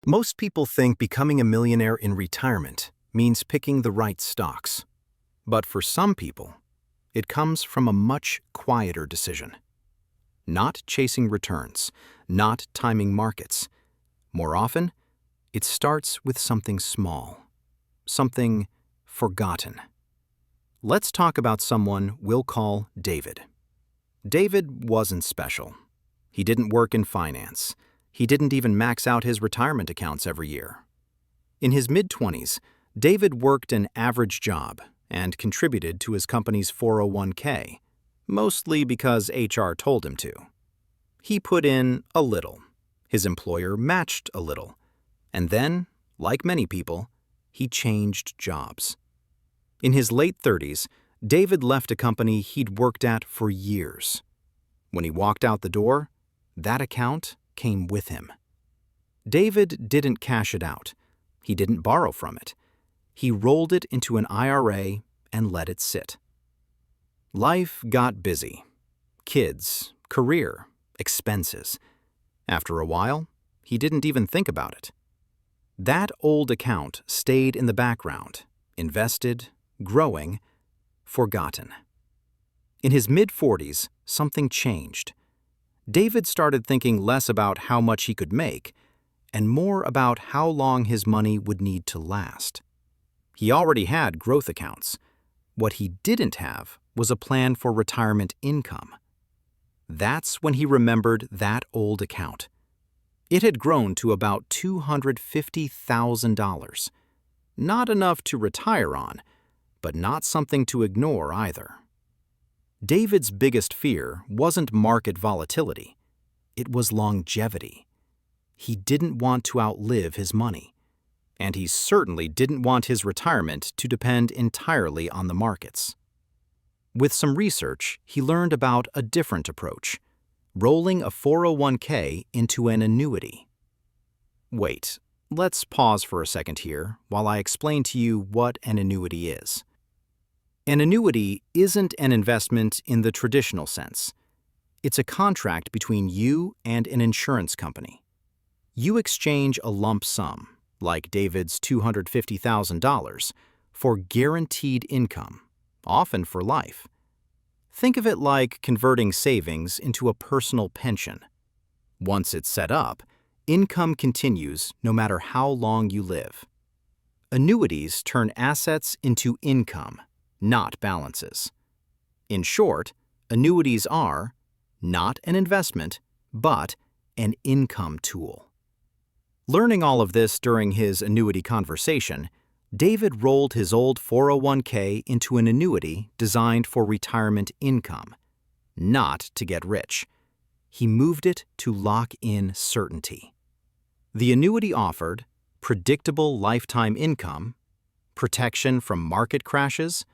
Most people think becoming a millionaire in retirement means picking the right stocks. But for some people, it comes from a much quieter decision. Not chasing returns, not timing markets. More often, it starts with something small, something forgotten. Let's talk about someone we'll call David. David wasn't special. He didn't work in finance. He didn't even max out his retirement accounts every year. In his mid-20s, David worked an average job and contributed to his company's 401k, mostly because HR told him to. He put in a little. His employer matched a little. And then, like many people, he changed jobs. In his late 30s, David left a company he'd worked at for years. When he walked out the door, that account came with him. David didn't cash it out. He didn't borrow from it. He rolled it into an IRA and let it sit. Life got busy. Kids, career, expenses. After a while, he didn't even think about it. That old account stayed in the background, invested, growing, forgotten. In his mid-40s, something changed. David started thinking less about how much he could make and more about how long his money would need to last. He already had growth accounts. What he didn't have was a plan for retirement income. That's when he remembered that old account. It had grown to about $250,000. Not enough to retire on, but not something to ignore either. David's biggest fear wasn't market volatility. It was longevity. He didn't want to outlive his money, and he certainly didn't want his retirement to depend entirely on the markets. With some research, he learned about a different approach, rolling a 401k into an annuity. Wait, let's pause for a second here while I explain to you what an annuity is. An annuity isn't an investment in the traditional sense. It's a contract between you and an insurance company. You exchange a lump sum, like David's $250,000, for guaranteed income, often for life. Think of it like converting savings into a personal pension. Once it's set up, income continues no matter how long you live. Annuities turn assets into income, not balances. In short, annuities are not an investment, but an income tool. Learning all of this during his annuity conversation, David rolled his old 401k into an annuity designed for retirement income, not to get rich. He moved it to lock in certainty. The annuity offered predictable lifetime income, protection from market crashes,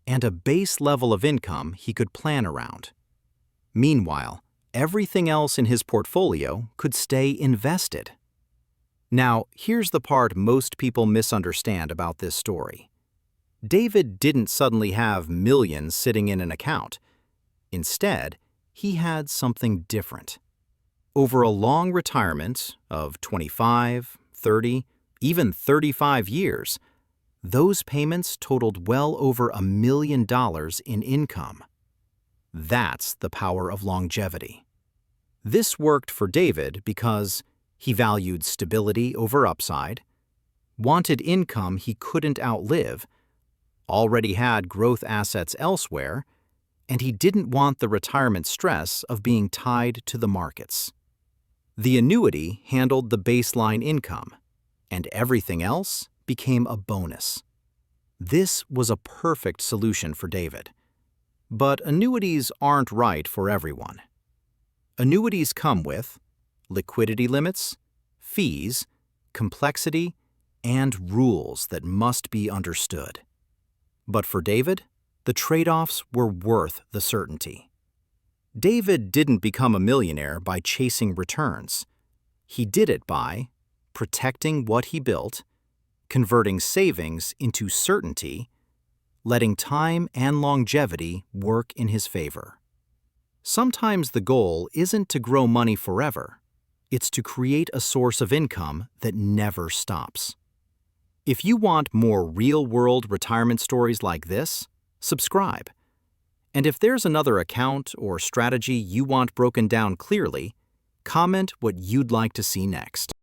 and a base level of income he could plan around. Meanwhile, everything else in his portfolio could stay invested. Now, here's the part most people misunderstand about this story. David didn't suddenly have millions sitting in an account. Instead, he had something different. Over a long retirement of 25, 30, even 35 years, those payments totaled well over $1 million in income. That's the power of longevity. This worked for David because he valued stability over upside, wanted income he couldn't outlive, already had growth assets elsewhere, and he didn't want the retirement stress of being tied to the markets. The annuity handled the baseline income, and everything else became a bonus. This was a perfect solution for David. But annuities aren't right for everyone. Annuities come with liquidity limits, fees, complexity, and rules that must be understood. But for David, the trade-offs were worth the certainty. David didn't become a millionaire by chasing returns. He did it by protecting what he built, converting savings into certainty, letting time and longevity work in his favor. Sometimes the goal isn't to grow money forever. It's to create a source of income that never stops. If you want more real-world retirement stories like this, subscribe. And if there's another account or strategy you want broken down clearly, comment what you'd like to see next.